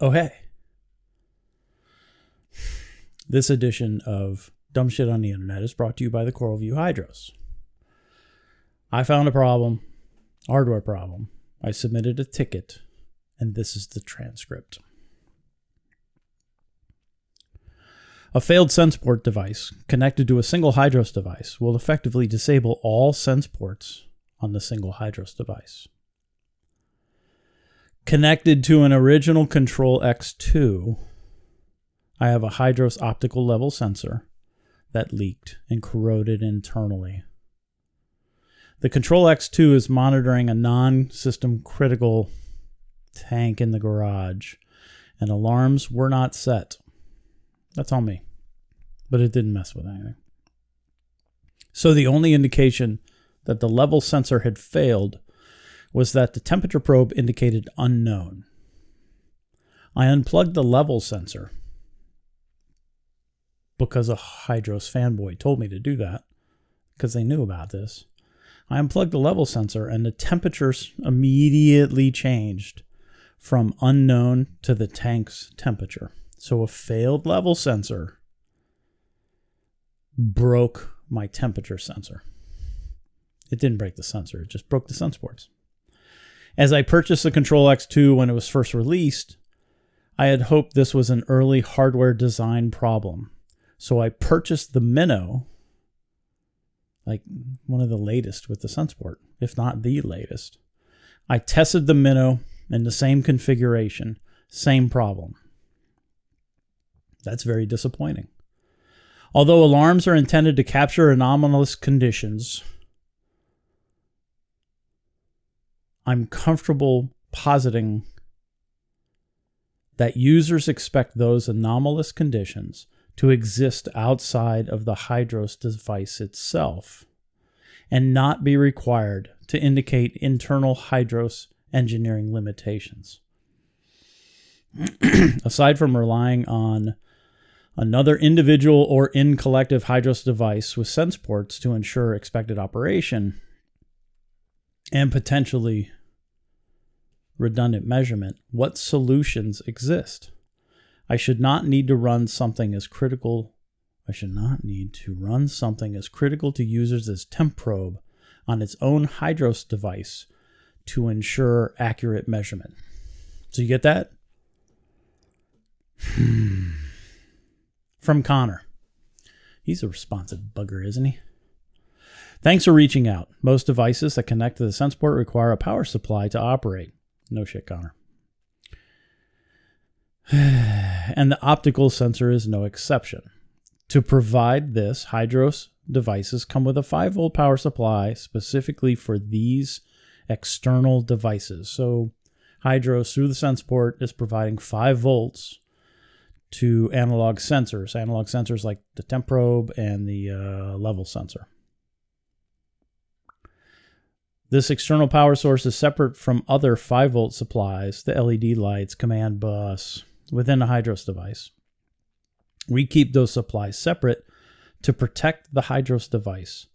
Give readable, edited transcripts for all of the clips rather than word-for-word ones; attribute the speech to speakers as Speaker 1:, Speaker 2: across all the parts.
Speaker 1: Oh, hey. This edition of Dumb Shit on the Internet is brought to you by the CoralVue Hydros. I found a problem, hardware problem. I submitted a ticket, and this is the transcript. A failed sense port device connected to a single Hydros device will effectively disable all sense ports on the single Hydros device. Connected to an original Control X2, I have a Hydros optical level sensor that leaked and corroded internally. The Control X2 is monitoring a non-system critical tank in the garage, and alarms were not set. That's on me, but it didn't mess with anything. So the only indication that the level sensor had failed was that the temperature probe indicated unknown. I unplugged the level sensor because a Hydros fanboy told me to do that because they knew about this. I unplugged the level sensor and the temperatures immediately changed from unknown to the tank's temperature. So a failed level sensor broke my temperature sensor. It didn't break the sensor, it just broke the sense ports. As I purchased the Control X2 when it was first released, I had hoped this was an early hardware design problem. So I purchased the Minnow, like one of the latest with the sense port, if not the latest. I tested the Minnow in the same configuration, same problem. That's very disappointing. Although alarms are intended to capture anomalous conditions, I'm comfortable positing that users expect those anomalous conditions to exist outside of the Hydros device itself and not be required to indicate internal Hydros engineering limitations. Aside from relying on another individual or in collective Hydros device with sense ports to ensure expected operation and potentially redundant measurement, what solutions exist? I should not need to run something as critical to users as temp probe on its own Hydros device to ensure accurate measurement. So you get that? From Connor. He's a responsive bugger, isn't he? Thanks for reaching out. Most devices that connect to the sense port require a power supply to operate. No shit, Connor. And the optical sensor is no exception. To provide this, Hydros devices come with a 5-volt power supply specifically for these external devices. So Hydros, through the sense port, is providing 5 volts to analog sensors like the temp probe and the level sensor. This external power source is separate from other 5-volt supplies, the LED lights, command bus, within the Hydros device. We keep those supplies separate to protect the Hydros device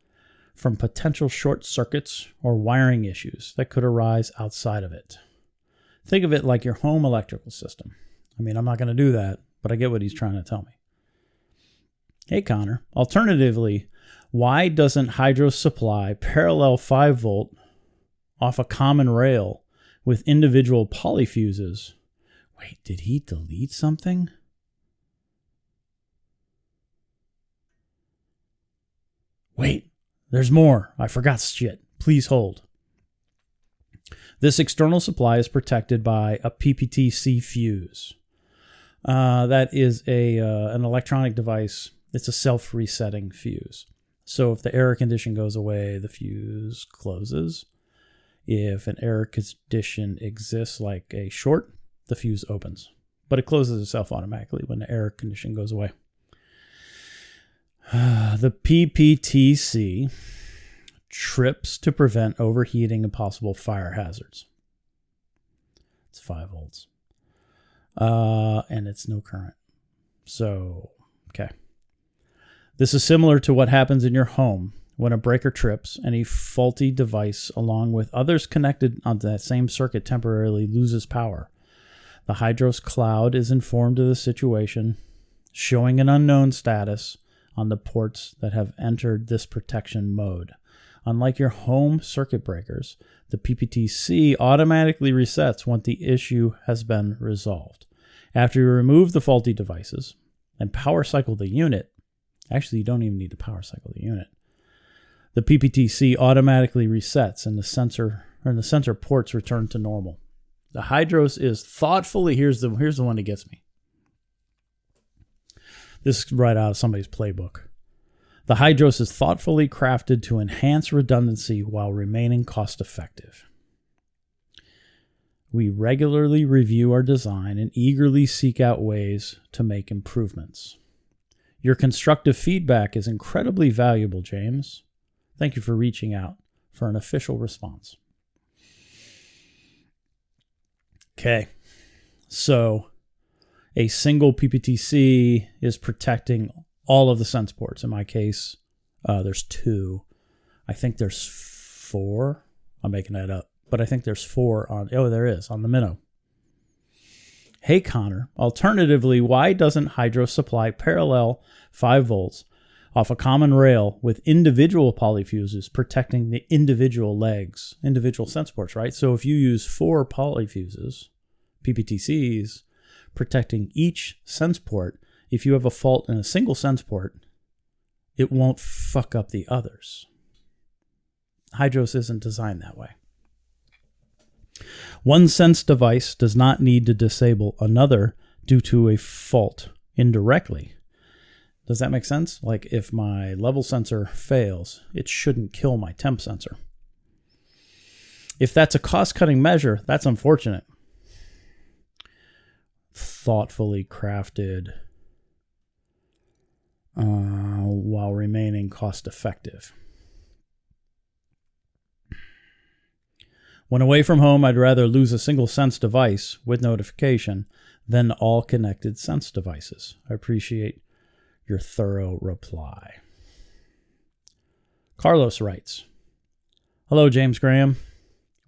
Speaker 1: from potential short circuits or wiring issues that could arise outside of it. Think of it like your home electrical system. I mean, I'm not going to do that, but I get what he's trying to tell me. Hey, Connor. Alternatively, why doesn't Hydros supply parallel 5-volt off a common rail with individual polyfuses? Wait, did he delete something? Wait, there's more. I forgot shit. Please hold. This external supply is protected by a PPTC fuse. That is an electronic device. It's a self-resetting fuse. So if the error condition goes away, the fuse closes. If an error condition exists like a short, the fuse opens. But it closes itself automatically when the error condition goes away. The PPTC trips to prevent overheating and possible fire hazards. It's 5 volts. And it's no current. So, okay. This is similar to what happens in your home when a breaker trips and a faulty device along with others connected onto that same circuit temporarily loses power. The Hydros cloud is informed of the situation, showing an unknown status on the ports that have entered this protection mode. Unlike your home circuit breakers, the PPTC automatically resets once the issue has been resolved. After you remove the faulty devices and power cycle the unit, actually you don't even need to power cycle the unit, the PPTC automatically resets and the sensor ports return to normal. The Hydros is thoughtfully, here's the one that gets me. This is right out of somebody's playbook. The Hydros is thoughtfully crafted to enhance redundancy while remaining cost effective. We regularly review our design and eagerly seek out ways to make improvements. Your constructive feedback is incredibly valuable, James. Thank you for reaching out for an official response. Okay, so a single PPTC is protecting all of the sense ports. In my case, there's 2. I think there's 4. I'm making that up, but I think there's 4 on. Oh, there is on the Minnow. Hey, Connor. Alternatively, why doesn't Hydros supply parallel 5 volts off a common rail with individual polyfuses protecting the individual legs, individual sense ports, right? So if you use 4 polyfuses, PPTCs, protecting each sense port, if you have a fault in a single sense port, it won't fuck up the others. Hydros isn't designed that way. One sense device does not need to disable another due to a fault indirectly. Does that make sense? Like if my level sensor fails, it shouldn't kill my temp sensor. If that's a cost-cutting measure, that's unfortunate. Thoughtfully crafted while remaining cost-effective. When away from home, I'd rather lose a single sense device with notification than all connected sense devices. I appreciate your thorough reply. Carlos writes, hello, James Graham.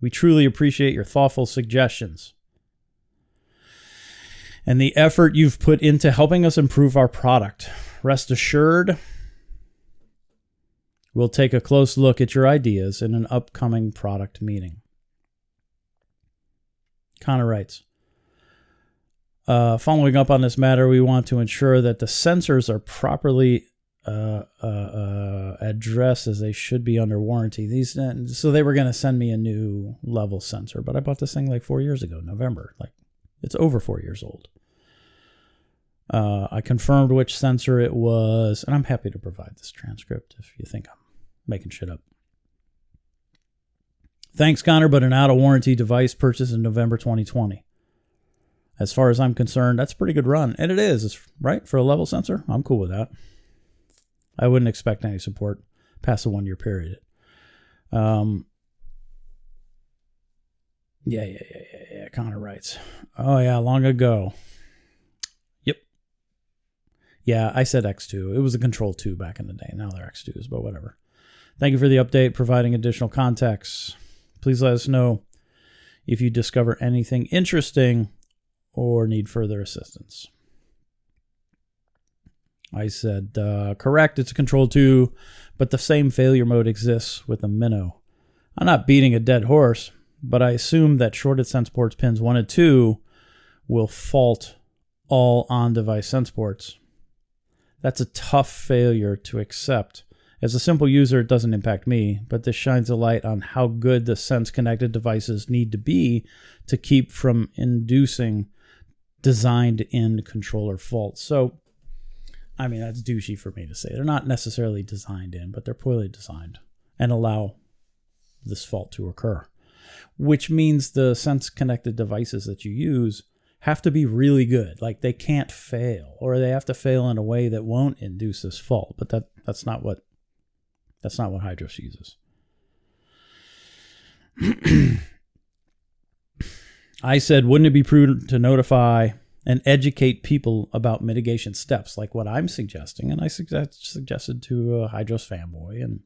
Speaker 1: We truly appreciate your thoughtful suggestions and the effort you've put into helping us improve our product. Rest assured, we'll take a close look at your ideas in an upcoming product meeting. Connor writes, following up on this matter, we want to ensure that the sensors are properly addressed as they should be under warranty. So they were going to send me a new level sensor, but I bought this thing like 4 years ago, November. Like it's over 4 years old. I confirmed which sensor it was, and I'm happy to provide this transcript if you think I'm making shit up. Thanks, Connor, but an out-of-warranty device purchased in November 2020. As far as I'm concerned, that's a pretty good run. And it is, right? For a level sensor, I'm cool with that. I wouldn't expect any support past a 1-year period. Yeah. Connor writes. Oh, yeah, long ago. Yep. Yeah, I said X2. It was a Control 2 back in the day. Now they're X2s, but whatever. Thank you for the update, providing additional context. Please let us know if you discover anything interesting or need further assistance. I said, correct, it's a Control 2, but the same failure mode exists with the Minnow. I'm not beating a dead horse, but I assume that shorted sense ports pins 1 and 2 will fault all on-device sense ports. That's a tough failure to accept. As a simple user, it doesn't impact me, but this shines a light on how good the sense-connected devices need to be to keep from inducing designed-in controller faults. So, I mean, that's douchey for me to say. They're not necessarily designed in, but they're poorly designed and allow this fault to occur, which means the sense-connected devices that you use have to be really good. Like, they can't fail, or they have to fail in a way that won't induce this fault, but that's not what Hydros uses. I said, wouldn't it be prudent to notify and educate people about mitigation steps like what I'm suggesting? And I suggested to a Hydros fanboy. And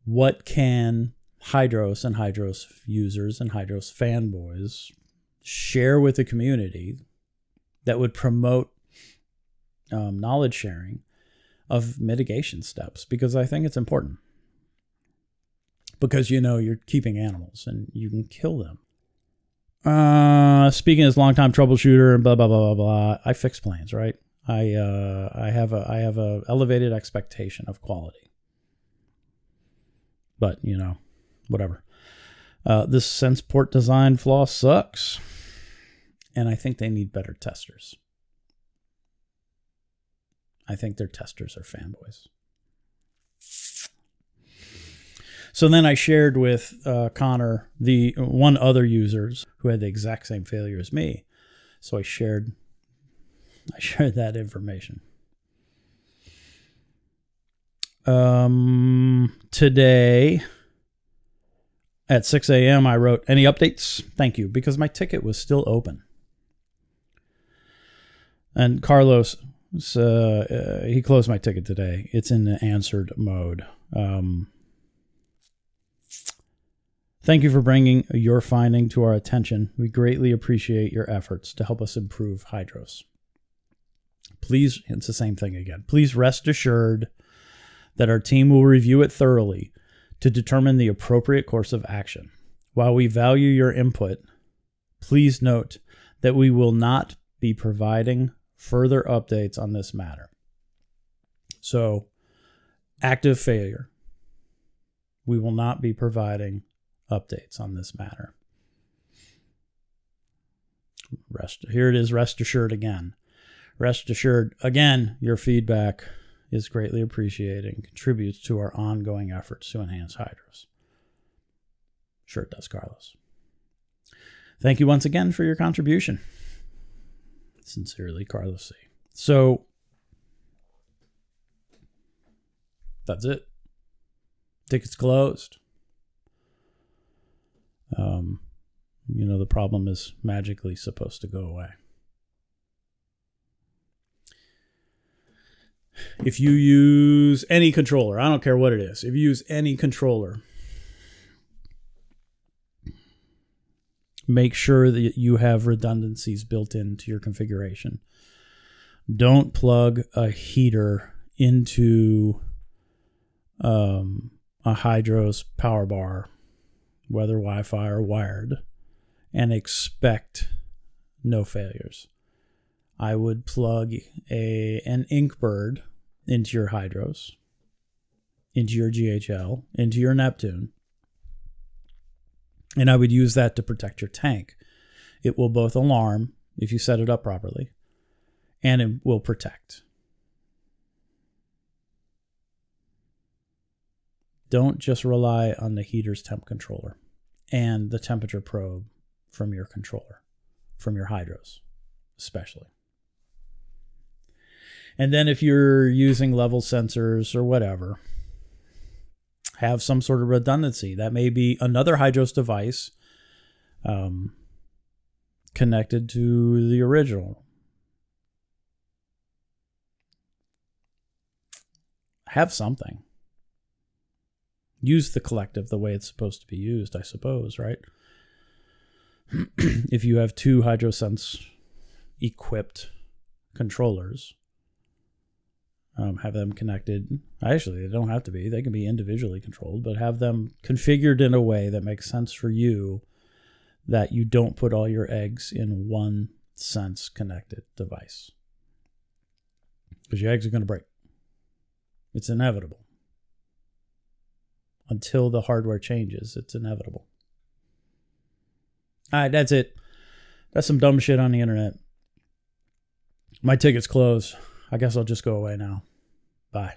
Speaker 1: what can Hydros and Hydros users and Hydros fanboys share with the community that would promote knowledge sharing of mitigation steps, because I think it's important. Because, you're keeping animals and you can kill them. Speaking as longtime troubleshooter and blah, blah, blah, blah, blah, I fix planes, right? I have a elevated expectation of quality. But, whatever. This sense port design flaw sucks. And I think they need better testers. I think their testers are fanboys. So then I shared with Connor, the one other users who had the exact same failure as me. So I shared that information. Today at 6 a.m. I wrote, any updates? Thank you, because my ticket was still open. And Carlos, he closed my ticket today. It's in the answered mode. Thank you for bringing your finding to our attention. We greatly appreciate your efforts to help us improve hydros. Please, it's the same thing again. Please rest assured that our team will review it thoroughly to determine the appropriate course of action. While we value your input, please note that we will not be providing further updates on this matter. So, active failure. We will not be providing updates on this matter. Here it is, rest assured again. Rest assured, again, your feedback is greatly appreciated and contributes to our ongoing efforts to enhance hydros. Sure it does, Carlos. Thank you once again for your contribution. Sincerely, Carlos C. So, that's it. Tickets closed. The problem is magically supposed to go away. If you use any controller, I don't care what it is, if you use any controller, make sure that you have redundancies built into your configuration. Don't plug a heater into a Hydros power bar, whether Wi-Fi or wired, and expect no failures. I would plug an Inkbird into your Hydros, into your GHL, into your Neptune, and I would use that to protect your tank. It will both alarm if you set it up properly, and it will protect. Don't just rely on the heater's temp controller and the temperature probe from your controller, from your Hydros, especially. And then if you're using level sensors or whatever, have some sort of redundancy. That may be another Hydros device connected to the original. Have something. Use the collective the way it's supposed to be used, I suppose, right? If you have two HydroSense equipped controllers, have them connected. Actually, they don't have to be. They can be individually controlled, but have them configured in a way that makes sense for you, that you don't put all your eggs in one sense connected device. Because your eggs are going to break. It's inevitable. Until the hardware changes, it's inevitable. All right, that's it. That's some dumb shit on the internet. My ticket's closed. I guess I'll just go away now. Bye.